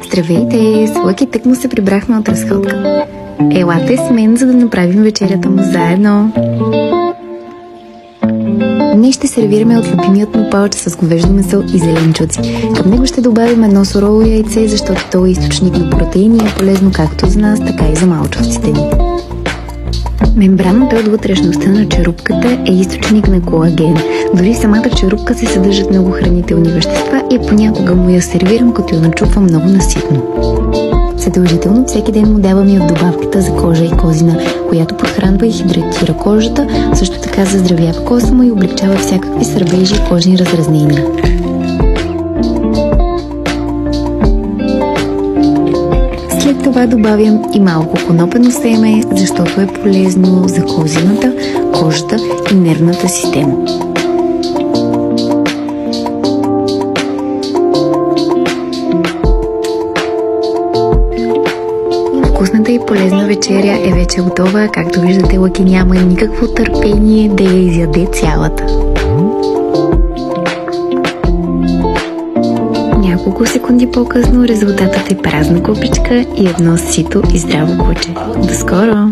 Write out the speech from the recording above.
Здравейте! С Лъки тъкмо се прибрахме от разходка. Елате с мен, за да направим вечерята му заедно. Днес ще сервираме от любимият му палч с говеждо месо и зеленчуци. Към него ще добавим едно сурово яйце, защото то е източник на протеини и е полезно както за нас, така и за малчовците ни. Мембраната от вътрешността на черупката е източник на колаген. Дори в самата черупка се съдържат много хранителни вещества и понякога му я сервирам, като я начупвам много наситно. Задължително всеки ден му давам и от добавката за кожа и козина, която подхранва и хидратира кожата, също така заздравява коса му и облегчава всякакви сърбежи и кожни разразнения. След това добавям и малко конопено семе, защото е полезно за козината, кожата и нервната система. Вкусната и полезна вечеря е вече готова. Както виждате, Лъки няма никакво търпение да я изяде цялата. Няколко секунди по-късно резултатът е празна копичка и едно сито и здраво куче. До скоро!